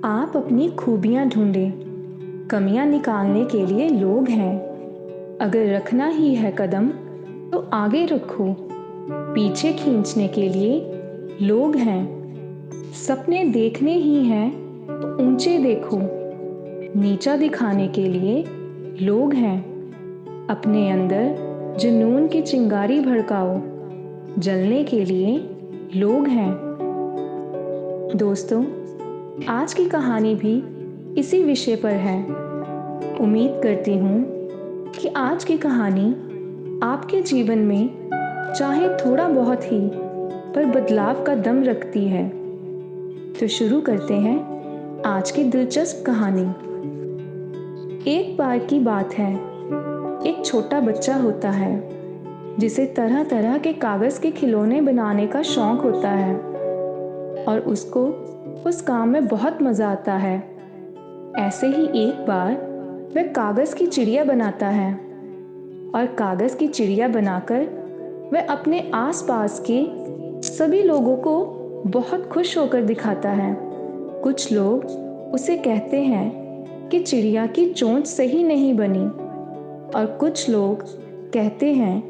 आप अपनी खूबियाँ ढूंढें, कमियाँ निकालने के लिए लोग हैं। अगर रखना ही है कदम तो आगे रखो, पीछे खींचने के लिए लोग हैं। सपने देखने ही हैं तो ऊंचे देखो, नीचा दिखाने के लिए लोग हैं। अपने अंदर जुनून की चिंगारी भड़काओ, जलने के लिए लोग हैं। दोस्तों, आज की कहानी भी इसी विषय पर है। उम्मीद करती हूँ कि आज की कहानी आपके जीवन में चाहे थोड़ा बहुत ही पर बदलाव का दम रखती है। तो शुरू करते हैं आज की दिलचस्प कहानी। एक बार की बात है, एक छोटा बच्चा होता है जिसे तरह तरह के कागज़ के खिलौने बनाने का शौक होता है और उसको उस काम में बहुत मज़ा आता है। ऐसे ही एक बार वह कागज़ की चिड़िया बनाता है और कागज़ की चिड़िया बनाकर वह अपने आसपास के सभी लोगों को बहुत खुश होकर दिखाता है। कुछ लोग उसे कहते हैं कि चिड़िया की चोंच सही नहीं बनी और कुछ लोग कहते हैं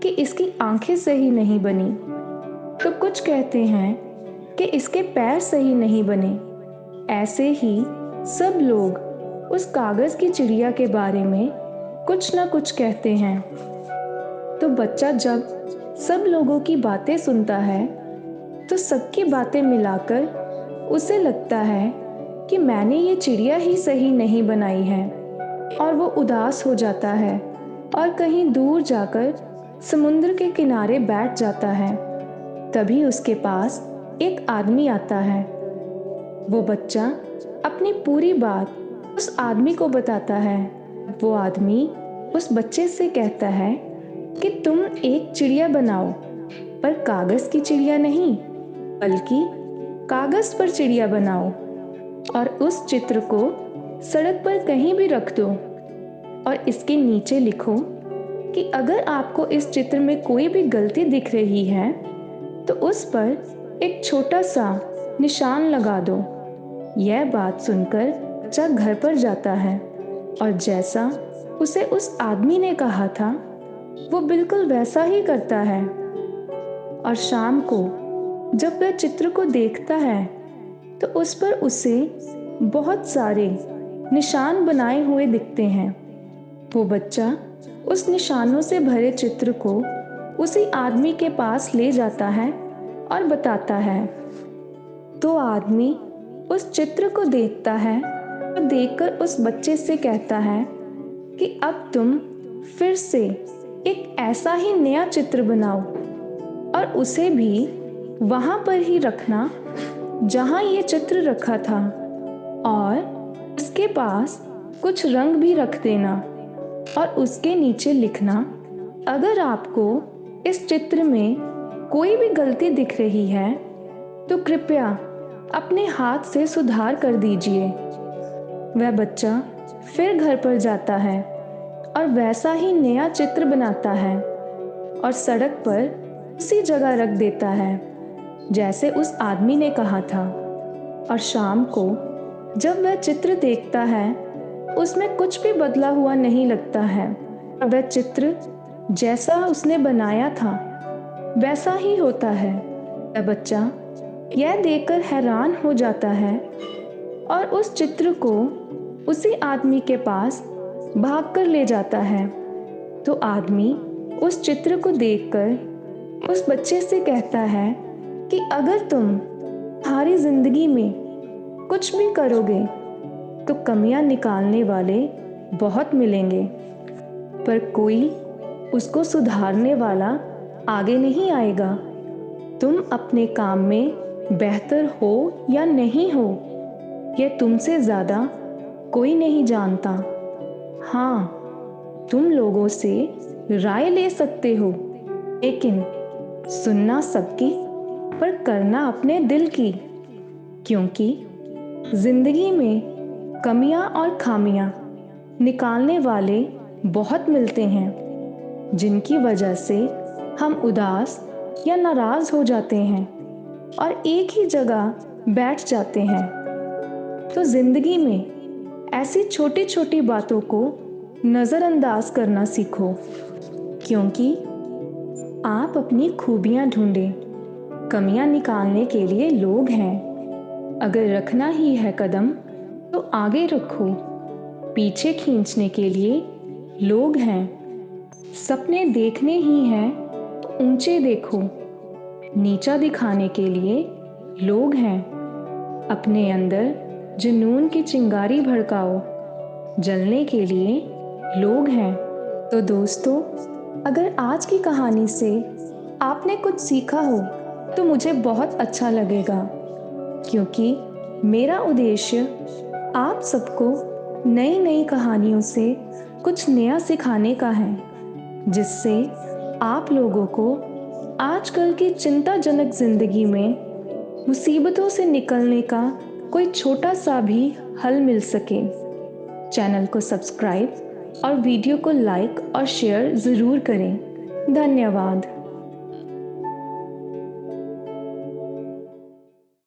कि इसकी आंखें सही नहीं बनी, तो कुछ कहते हैं कि इसके पैर सही नहीं बने। ऐसे ही सब लोग उस कागज़ की चिड़िया के बारे में कुछ ना कुछ कहते हैं। तो बच्चा जब सब लोगों की बातें सुनता है तो सबकी बातें मिलाकर उसे लगता है कि मैंने ये चिड़िया ही सही नहीं बनाई है और वो उदास हो जाता है और कहीं दूर जाकर समुद्र के किनारे बैठ जाता है। तभी उसके पास एक आदमी आता है। वो बच्चा अपनी पूरी बात उस आदमी को बताता है। वो आदमी उस बच्चे से कहता है कि तुम एक चिड़िया बनाओ, पर कागज़ की चिड़िया नहीं बल्कि कागज़ पर चिड़िया बनाओ और उस चित्र को सड़क पर कहीं भी रख दो और इसके नीचे लिखो कि अगर आपको इस चित्र में कोई भी गलती दिख रही है तो उस पर एक छोटा सा निशान लगा दो। यह बात सुनकर बच्चा घर पर जाता है और जैसा उसे उस आदमी ने कहा था वो बिल्कुल वैसा ही करता है। और शाम को जब वह चित्र को देखता है तो उस पर उसे बहुत सारे निशान बनाए हुए दिखते हैं। वो बच्चा उस निशानों से भरे चित्र को उसी आदमी के पास ले जाता है और बताता है। तो आदमी उस चित्र को देखता है और देखकर उस बच्चे से कहता है कि अब तुम फिर से एक ऐसा ही नया चित्र बनाओ और उसे भी वहाँ पर ही रखना जहाँ ये चित्र रखा था और उसके पास कुछ रंग भी रख देना और उसके नीचे लिखना, अगर आपको इस चित्र में कोई भी गलती दिख रही है तो कृपया अपने हाथ से सुधार कर दीजिए। वह बच्चा फिर घर पर जाता है और वैसा ही नया चित्र बनाता है और सड़क पर उसी जगह रख देता है जैसे उस आदमी ने कहा था। और शाम को जब वह चित्र देखता है उसमें कुछ भी बदला हुआ नहीं लगता है। वह चित्र जैसा उसने बनाया था वैसा ही होता है। वह बच्चा यह देखकर हैरान हो जाता है और उस चित्र को उसी आदमी के पास भागकर ले जाता है। तो आदमी उस चित्र को देखकर उस बच्चे से कहता है कि अगर तुम तुम्हारी जिंदगी में कुछ भी करोगे तो कमियां निकालने वाले बहुत मिलेंगे, पर कोई उसको सुधारने वाला आगे नहीं आएगा। तुम अपने काम में बेहतर हो या नहीं हो यह तुमसे ज़्यादा कोई नहीं जानता। हाँ, तुम लोगों से राय ले सकते हो, लेकिन सुनना सबकी पर करना अपने दिल की, क्योंकि जिंदगी में कमियां और खामियां निकालने वाले बहुत मिलते हैं जिनकी वजह से हम उदास या नाराज हो जाते हैं और एक ही जगह बैठ जाते हैं। तो जिंदगी में ऐसी छोटी छोटी बातों को नज़रअंदाज करना सीखो, क्योंकि आप अपनी खूबियां ढूंढें, कमियां निकालने के लिए लोग हैं। अगर रखना ही है कदम तो आगे रखो, पीछे खींचने के लिए लोग हैं। सपने देखने ही हैं तो ऊंचे देखो, नीचा दिखाने के लिए लोग हैं। अपने अंदर जुनून की चिंगारी भड़काओ, जलने के लिए लोग हैं। तो दोस्तों, अगर आज की कहानी से आपने कुछ सीखा हो तो मुझे बहुत अच्छा लगेगा, क्योंकि मेरा उद्देश्य आप सबको नई नई कहानियों से कुछ नया सिखाने का है, जिससे आप लोगों को आजकल की चिंताजनक जिंदगी में मुसीबतों से निकलने का कोई छोटा सा भी हल मिल सके। चैनल को सब्सक्राइब और वीडियो को लाइक और शेयर ज़रूर करें। धन्यवाद।